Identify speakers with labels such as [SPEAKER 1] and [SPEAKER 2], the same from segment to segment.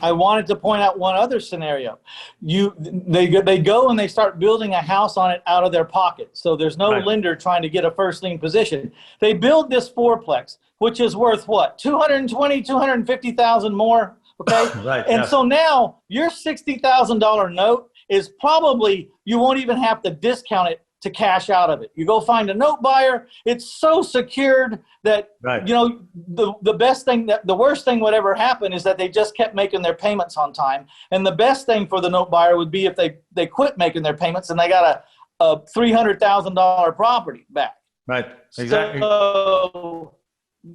[SPEAKER 1] I wanted to point out one other scenario. They go and they start building a house on it out of their pocket. So there's no lender trying to get a first lien position. They build this fourplex, which is worth what? 220, 250,000 more. Okay. So now your $60,000 note is probably, you won't even have to discount it to cash out of it. You go find a note buyer. It's so secured that, you know, the worst thing would ever happen is that they just kept making their payments on time. And the best thing for the note buyer would be if they quit making their payments and they got a $300,000 property back.
[SPEAKER 2] Right. Exactly.
[SPEAKER 1] So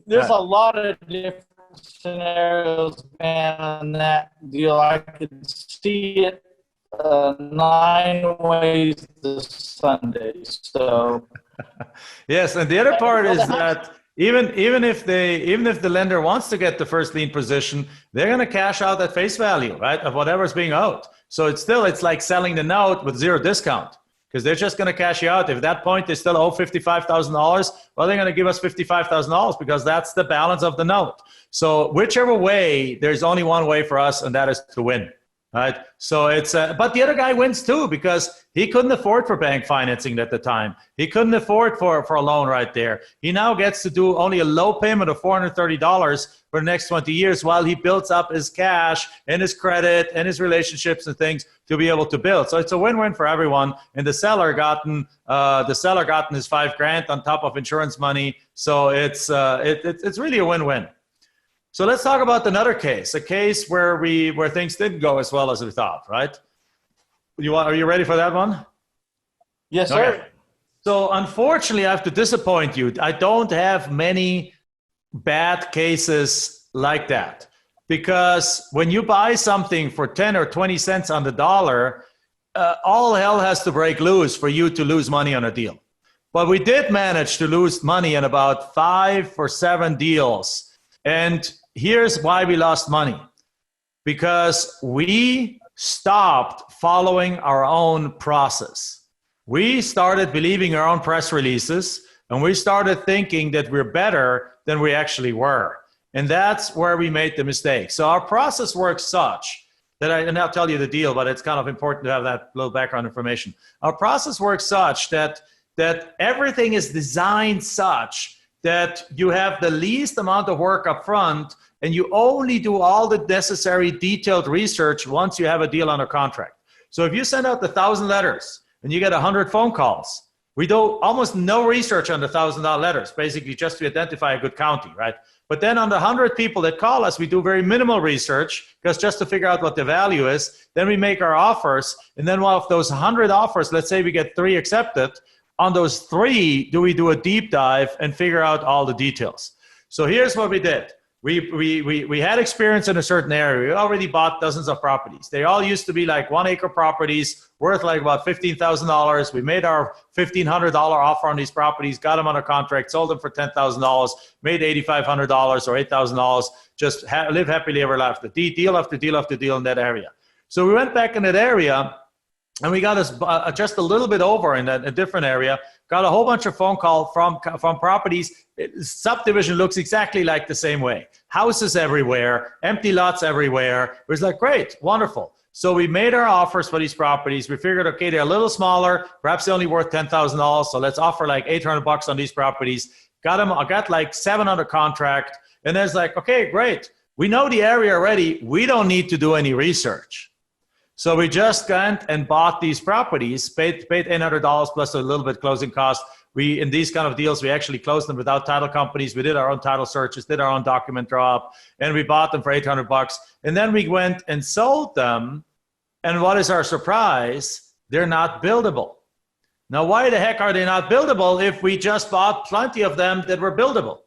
[SPEAKER 1] there's a lot of different scenarios, man, on that deal. I could see it 9 ways to Sunday. So
[SPEAKER 2] yes, and the other part is that even if the lender wants to get the first lien position, they're going to cash out at face value, right, of whatever's being owed. So it's like selling the note with zero discount, because they're just going to cash you out. If at that point they still owe $55,000, well, they're going to give us $55,000 because that's the balance of the note. So whichever way, there's only one way for us, and that is to win. Right. So it's, but the other guy wins too, because he couldn't afford for bank financing at the time. He couldn't afford for a loan right there. He now gets to do only a low payment of $430 for the next 20 years while he builds up his cash and his credit and his relationships and things to be able to build. So it's a win-win for everyone. And the seller gotten his $5,000 on top of insurance money. So it's really a win-win. So let's talk about another case, a case where things didn't go as well as we thought, right? Are you ready for that one?
[SPEAKER 1] Yes, sir.
[SPEAKER 2] Okay. So unfortunately, I have to disappoint you. I don't have many bad cases like that, because when you buy something for 10 or 20 cents on the dollar, all hell has to break loose for you to lose money on a deal. But we did manage to lose money in about 5 or 7 deals. And here's why we lost money. Because we stopped following our own process. We started believing our own press releases, and we started thinking that we're better than we actually were. And that's where we made the mistake. So our process works such that, and I'll tell you the deal, but it's kind of important to have that little background information. Our process works such that everything is designed such that you have the least amount of work up front, and you only do all the necessary detailed research once you have a deal under contract. So if you send out 1,000 letters and you get 100 phone calls, we do almost no research on the $1,000 letters, basically just to identify a good county, right? But then on the 100 people that call us, we do very minimal research, because just to figure out what the value is, then we make our offers, and then of those 100 offers, let's say we get 3 accepted. On those 3, we do a deep dive and figure out all the details. So here's what we did. We had experience in a certain area. We already bought dozens of properties. They all used to be like 1-acre properties worth like about $15,000. We made our $1,500 offer on these properties, got them under contract, sold them for $10,000, made $8,500 or $8,000, just live happily ever after. Deal after deal after deal in that area. So we went back in that area, and we got us just a little bit over in a different area, got a whole bunch of phone calls from properties. Subdivision looks exactly like the same way. Houses everywhere, empty lots everywhere. It was like, great, wonderful. So we made our offers for these properties. We figured, okay, they're a little smaller, perhaps they're only worth $10,000. So let's offer like $800 on these properties. I got like 7 under contract. And then it's like, okay, great. We know the area already. We don't need to do any research. So we just went and bought these properties, paid $800 plus a little bit closing cost. In these kind of deals, we actually closed them without title companies. We did our own title searches, did our own document draw up, and we bought them for $800. And then we went and sold them. And what is our surprise? They're not buildable. Now, why the heck are they not buildable if we just bought plenty of them that were buildable?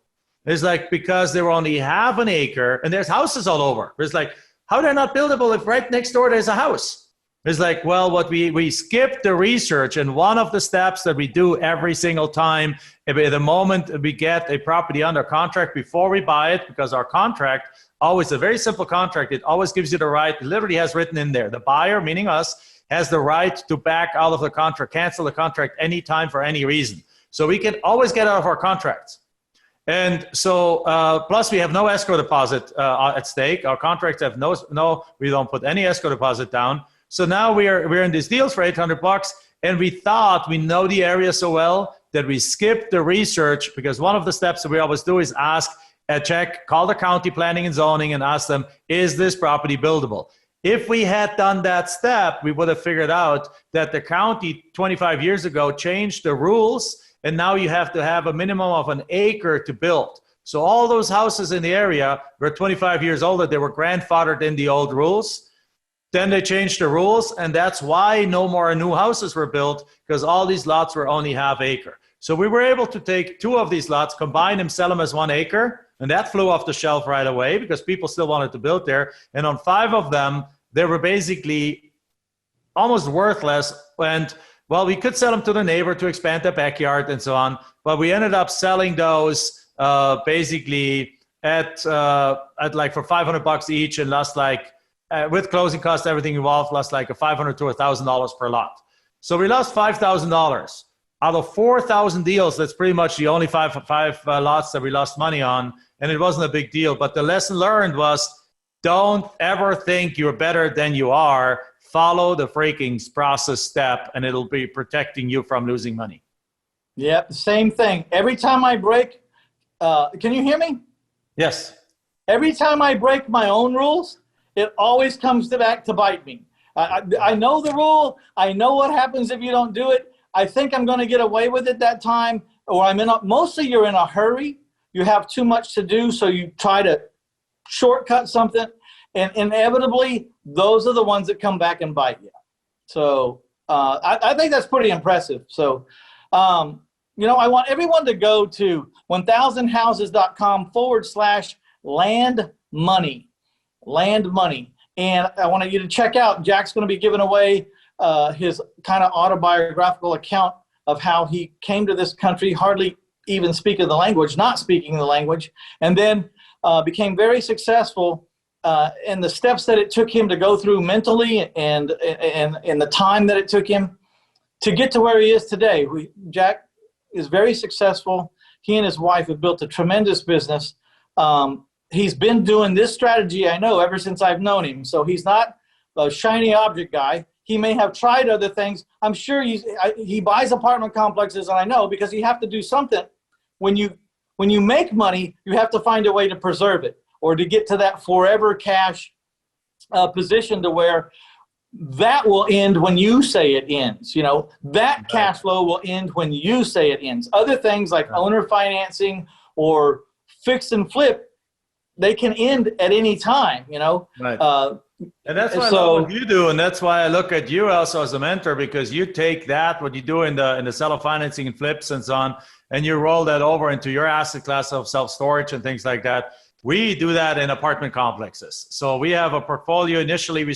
[SPEAKER 2] It's like, because they were only half an acre, and there's houses all over. It's like, how they're not buildable if right next door there's a house? It's like, well, what we skipped the research, and one of the steps that we do every single time, at the moment we get a property under contract before we buy it, because our contract, always a very simple contract, it always gives you the right, it literally has written in there, the buyer, meaning us, has the right to back out of the contract, cancel the contract anytime for any reason. So we can always get out of our contracts. And so, plus we have no escrow deposit at stake. Our contracts have no, we don't put any escrow deposit down. So now we're in these deals for $800, and we thought we know the area so well that we skipped the research, because one of the steps that we always do is ask, call the county planning and zoning and ask them, is this property buildable? If we had done that step, we would have figured out that the county 25 years ago changed the rules, and now you have to have a minimum of an acre to build. So all those houses in the area were 25 years older. They were grandfathered in the old rules. Then they changed the rules, and that's why no more new houses were built, because all these lots were only half acre. So we were able to take 2 of these lots, combine them, sell them as 1 acre, and that flew off the shelf right away because people still wanted to build there. And on 5 of them, they were basically almost worthless. And well, we could sell them to the neighbor to expand their backyard and so on, but we ended up selling those basically at like for $500 each, and lost like, with closing costs, everything involved, lost like $500 to $1,000 per lot. So we lost $5,000. Out of 4,000 deals, that's pretty much the only five lots that we lost money on, and it wasn't a big deal. But the lesson learned was, don't ever think you're better than you are. Follow the freaking process step, and it'll be protecting you from losing money.
[SPEAKER 1] Yep, same thing. Every time I break, can you hear me?
[SPEAKER 2] Yes.
[SPEAKER 1] Every time I break my own rules, it always comes back to bite me. I know the rule. I know what happens if you don't do it. I think I'm going to get away with it that time, or mostly you're in a hurry. You have too much to do, so you try to shortcut something, and inevitably those are the ones that come back and bite you. So I think that's pretty impressive. So, I want everyone to go to 1000houses.com/land money. And I want you to check out, Jack's going to be giving away his kind of autobiographical account of how he came to this country, hardly even not speaking the language, and then became very successful in the steps that it took him to go through mentally, and the time that it took him to get to where he is today. Jack is very successful. He and his wife have built a tremendous business. He's been doing this strategy, I know, ever since I've known him. So he's not a shiny object guy. He may have tried other things. I'm sure he buys apartment complexes, and I know, because you have to do something. When you make money, you have to find a way to preserve it, or to get to that forever cash position to where that will end when you say it ends. That cash flow will end when you say it ends. Other things like owner financing or fix and flip, they can end at any time,
[SPEAKER 2] Right. And that's why I love what you do, and that's why I look at you also as a mentor, because you take what you do in the seller financing and flips and so on, and you roll that over into your asset class of self-storage and things like that. We do that in apartment complexes. So we have a portfolio. Initially, we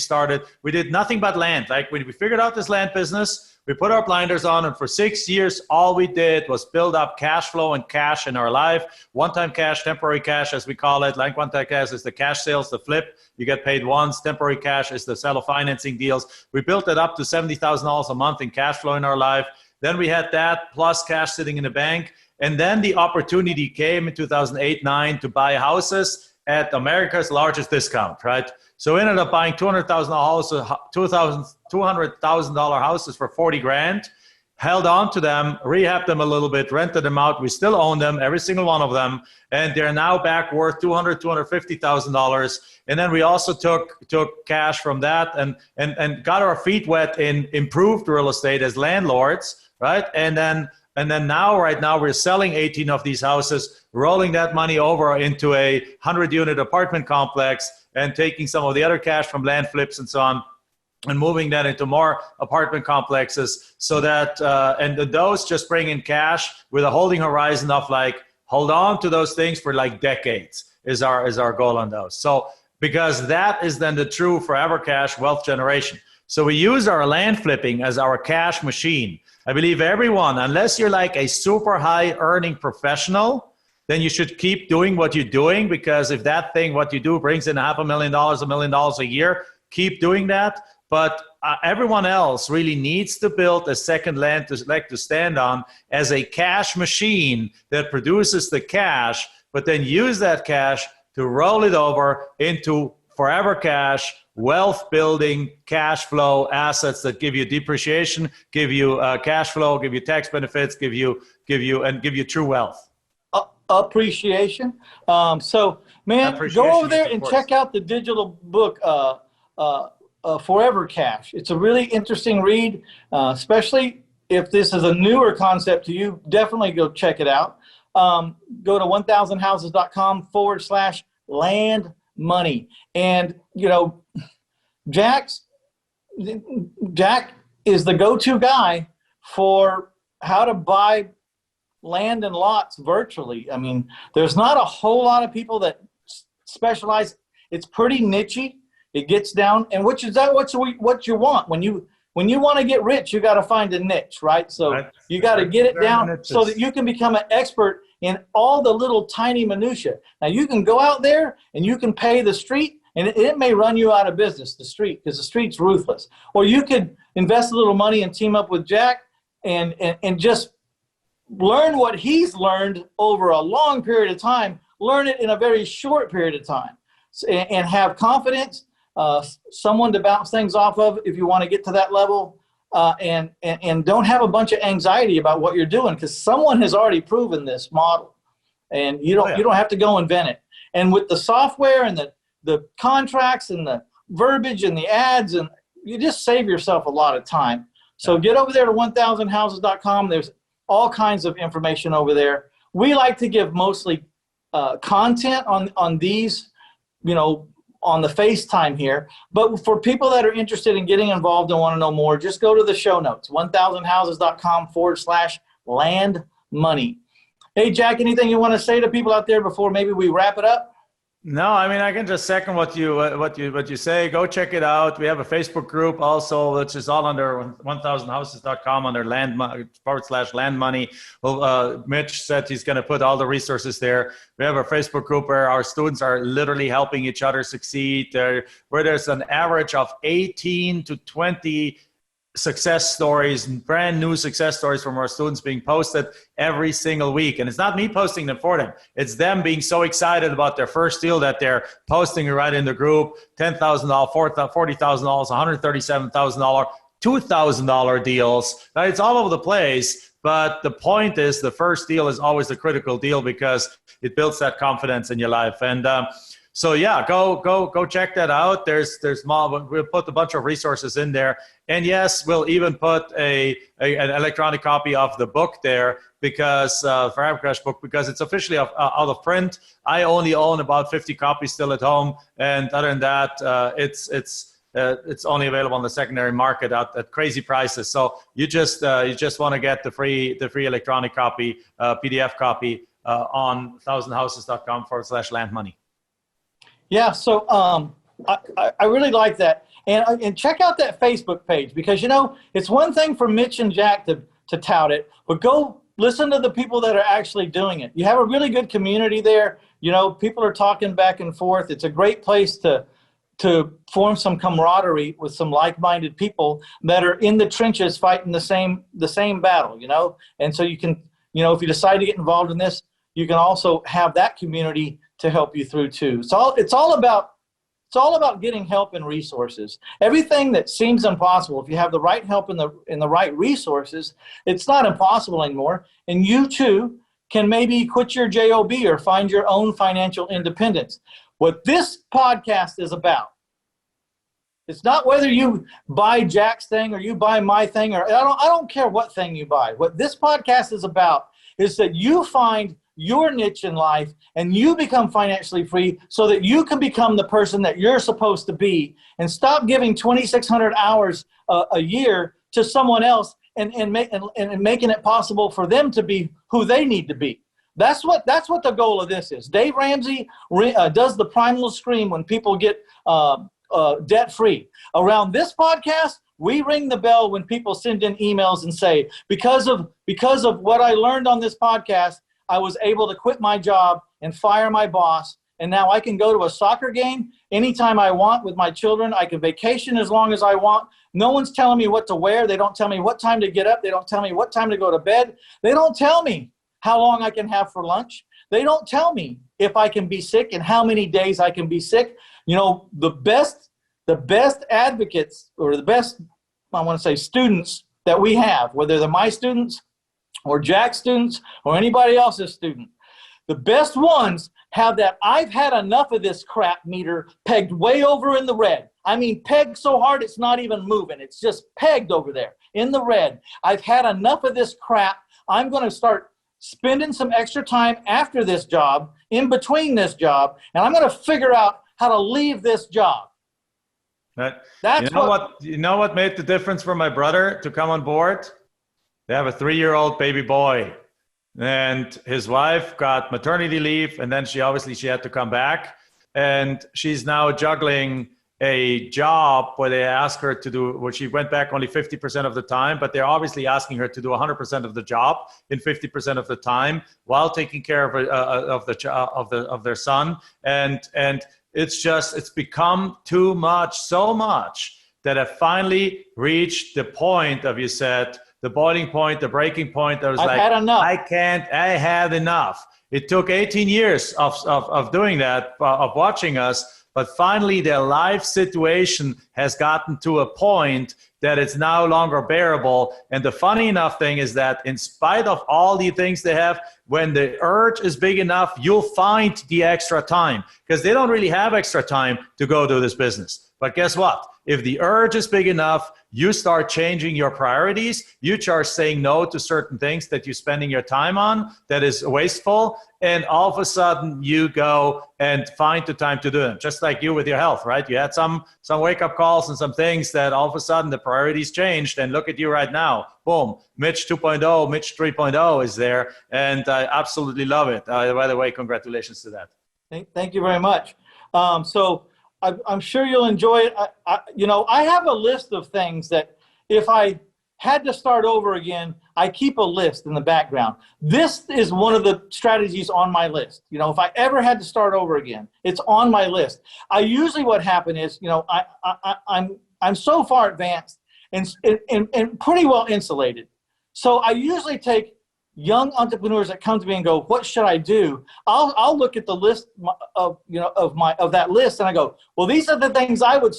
[SPEAKER 2] did nothing but land. Like when we figured out this land business, we put our blinders on, and for 6 years, all we did was build up cash flow and cash in our life. One-time cash, temporary cash, as we call it. Like one-time cash is the cash sales, the flip. You get paid once. Temporary cash is the seller financing deals. We built it up to $70,000 a month in cash flow in our life. Then we had that plus cash sitting in the bank. And then the opportunity came in 2008-9 to buy houses at America's largest discount, right? So we ended up buying $200,000 houses for 40 grand, held on to them, rehabbed them a little bit, rented them out. We still own them, every single one of them. And they're now back worth $250,000. And then we also took cash from that and got our feet wet in improved real estate as landlords, right? And then right now we're selling 18 of these houses, rolling that money over into a 100-unit apartment complex, and taking some of the other cash from land flips and so on, and moving that into more apartment complexes, so that and those just bring in cash with a holding horizon of like, hold on to those things for like decades is our goal on those. So because that is then the true forever cash wealth generation. So we use our land flipping as our cash machine. I believe everyone, unless you're like a super high earning professional, then you should keep doing what you're doing, because if that thing, what you do, brings in $500,000, $1 million a year, keep doing that. But everyone else really needs to build a second leg to stand on as a cash machine that produces the cash, but then use that cash to roll it over into forever cash, wealth building, cash flow assets that give you depreciation, give you cash flow, give you tax benefits, give you true wealth.
[SPEAKER 1] Appreciation. So, man, go over there and check out the digital book, Forever Cash. It's a really interesting read, especially if this is a newer concept to you. Definitely go check it out. Go to 1000houses.com/land money. And, you know, Jack is the go-to guy for how to buy land and lots virtually. I mean, there's not a whole lot of people that specialize. It's pretty nichey. It gets down, and what you want when you want to get rich, you got to find a niche, right? So you got to get it down so that you can become an expert in all the little tiny minutia. Now you can go out there and you can pay the street, and it may run you out of business, the street, because the street's ruthless. Or you could invest a little money and team up with Jack and just learn what he's learned over a long period of time, learn it in a very short period of time, and have confidence, someone to bounce things off of if you want to get to that level, and don't have a bunch of anxiety about what you're doing, because someone has already proven this model, and you don't have to go invent it. And with the software and the contracts and the verbiage and the ads, and you just save yourself a lot of time. So get over there to 1000houses.com. There's all kinds of information over there. We like to give mostly content on these, you know, on the FaceTime here. But for people that are interested in getting involved and want to know more, just go to the show notes, 1000houses.com/land money. Hey, Jack, anything you want to say to people out there before maybe we wrap it up?
[SPEAKER 2] No, I mean, I can just second what you say. Go check it out. We have a Facebook group also, which is all under 1000houses.com under /land money. Well, Mitch said he's going to put all the resources there. We have a Facebook group where our students are literally helping each other succeed, where there's an average of 18 to 20 success stories, brand new success stories from our students being posted every single week. And it's not me posting them for them. It's them being so excited about their first deal that they're posting it right in the group. $10,000, $40,000, $137,000, $2,000 deals. Right? It's all over the place. But the point is, the first deal is always the critical deal because it builds that confidence in your life. And so yeah, go check that out. We'll put a bunch of resources in there, and yes, we'll even put an electronic copy of the book there because Forever Cash book, because it's officially out of print. I only own about 50 copies still at home, and other than that, it's only available on the secondary market at crazy prices. So you just want to get the free electronic copy, PDF copy on 1000houses.com/land money.
[SPEAKER 1] Yeah, so I really like that. And check out that Facebook page, because, you know, it's one thing for Mitch and Jack to tout it, but go listen to the people that are actually doing it. You have a really good community there. You know, people are talking back and forth. It's a great place to form some camaraderie with some like-minded people that are in the trenches fighting the same battle, you know? And so you can, you know, if you decide to get involved in this, you can also have that community to help you through too. So it's all about getting help and resources. Everything that seems impossible, if you have the right help and the right resources, it's not impossible anymore. And you too can maybe quit your job or find your own financial independence. What this podcast is about, it's not whether you buy Jack's thing or you buy my thing, or I don't care what thing you buy. What this podcast is about is that you find your niche in life and you become financially free so that you can become the person that you're supposed to be, and stop giving 2,600 hours a year to someone else and making it possible for them to be who they need to be. That's what the goal of this is. Dave Ramsey does the primal scream when people get debt free. Around this podcast, we ring the bell when people send in emails and say, because of what I learned on this podcast, I was able to quit my job and fire my boss And now I can go to a soccer game anytime I want with my children. I can vacation as long as I want. No one's telling me what to wear. They don't tell me what time to get up. They don't tell me what time to go to bed. They don't tell me how long I can have for lunch. They don't tell me if I can be sick and how many days I can be sick. You know, the best advocates, or the best, I want to say, students that we have, whether they're my students or Jack's students or anybody else's student, the best ones have that I've had enough of this crap meter pegged way over in the red. I mean, pegged so hard it's not even moving. It's just pegged over there in the red. I've had enough of this crap. I'm going to start spending some extra time after this job, in between this job, and I'm going to figure out how to leave this job.
[SPEAKER 2] That's you know what made the difference for my brother to come on board? They have a 3-year-old baby boy, and his wife got maternity leave, and then she had to come back, and she's now juggling a job where they ask her to do, where she went back only 50% of the time, but they're obviously asking her to do 100% of the job in 50% of the time while taking care of their son, and it's become too much, so much that I finally reached the point of, you said, the boiling point, the breaking point. I was like,
[SPEAKER 1] had enough.
[SPEAKER 2] I had enough. It took 18 years of doing that, of watching us, but finally their life situation has gotten to a point that it's no longer bearable. And the funny enough thing is that in spite of all the things they have, when the urge is big enough, you'll find the extra time, because they don't really have extra time to go do this business. But guess what? If the urge is big enough, you start changing your priorities. You start saying no to certain things that you're spending your time on that is wasteful. And all of a sudden you go and find the time to do them. Just like you with your health, right? You had some wake-up calls and some things that all of a sudden the priorities changed. And look at you right now. Boom. Mitch 2.0, Mitch 3.0 is there. And I absolutely love it. By the way, congratulations to that.
[SPEAKER 1] Thank you very much. So I'm sure you'll enjoy it. I have a list of things that if I had to start over again, I keep a list in the background. This is one of the strategies on my list. You know, if I ever had to start over again, it's on my list. I usually, what happened is, you know, I'm so far advanced and pretty well insulated. So I usually take young entrepreneurs that come to me and go, what should I do? I'll look at the list of that list, and I go, well, these are the things I would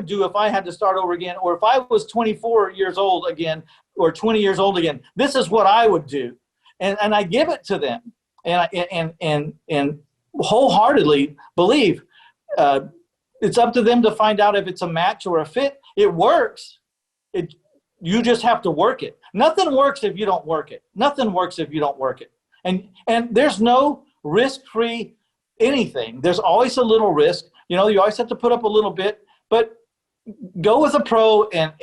[SPEAKER 1] do if I had to start over again, or if I was 24 years old again, or 20 years old again. This is what I would do, and I give it to them, and wholeheartedly believe it's up to them to find out if it's a match or a fit. It works. You just have to work it. Nothing works if you don't work it. Nothing works if you don't work it. And there's no risk-free anything. There's always a little risk. You know, you always have to put up a little bit, but go with a pro and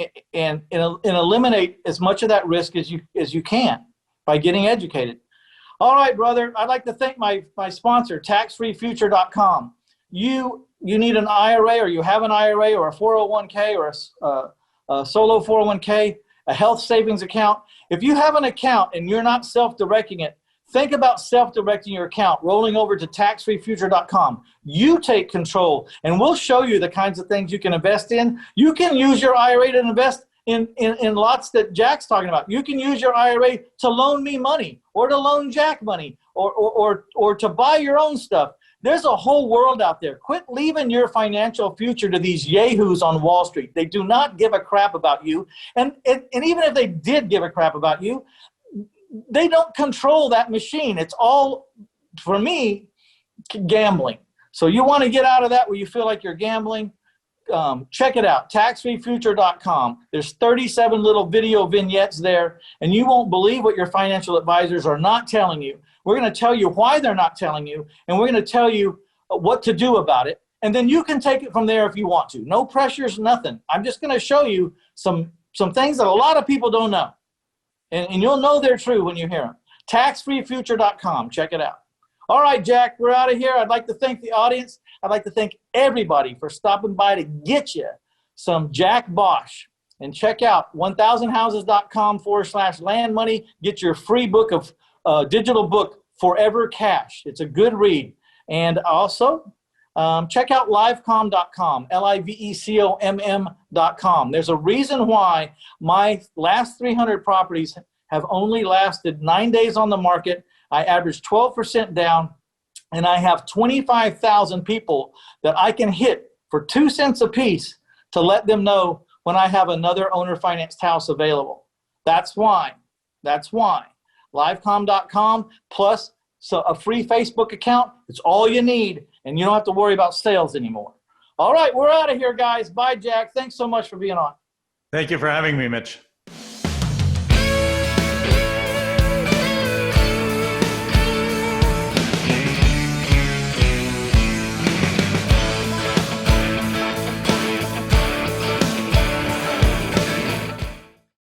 [SPEAKER 1] eliminate as much of that risk as you can by getting educated. All right, brother. I'd like to thank my sponsor, taxfreefuture.com. You need an IRA, or you have an IRA, or a 401k, or a solo 401k, a health savings account. If you have an account and you're not self-directing it, think about self-directing your account, rolling over to taxfreefuture.com. You take control, and we'll show you the kinds of things you can invest in. You can use your IRA to invest in lots that Jack's talking about. You can use your IRA to loan me money, or to loan Jack money, or to buy your own stuff. There's a whole world out there. Quit leaving your financial future to these yahoos on Wall Street. They do not give a crap about you. And even if they did give a crap about you, they don't control that machine. It's all, for me, gambling. So you want to get out of that where you feel like you're gambling, check it out, taxfreefuture.com. There's 37 little video vignettes there, and you won't believe what your financial advisors are not telling you. We're going to tell you why they're not telling you, and we're going to tell you what to do about it. And then you can take it from there if you want to. No pressures, nothing. I'm just going to show you some things that a lot of people don't know. And you'll know they're true when you hear them. Taxfreefuture.com. Check it out. All right, Jack, we're out of here. I'd like to thank the audience. I'd like to thank everybody for stopping by to get you some Jack Bosch. And check out 1000houses.com/land money. Get your free book of digital book, Forever Cash. It's a good read. And also, check out livecomm.com, livecomm.com. There's a reason why my last 300 properties have only lasted 9 days on the market. I average 12% down, and I have 25,000 people that I can hit for 2 cents a piece to let them know when I have another owner-financed house available. That's why. Livecomm.com plus a free Facebook account. It's all you need, and you don't have to worry about sales anymore. All right, we're out of here, guys. Bye, Jack. Thanks so much for being on.
[SPEAKER 2] Thank you for having me, Mitch.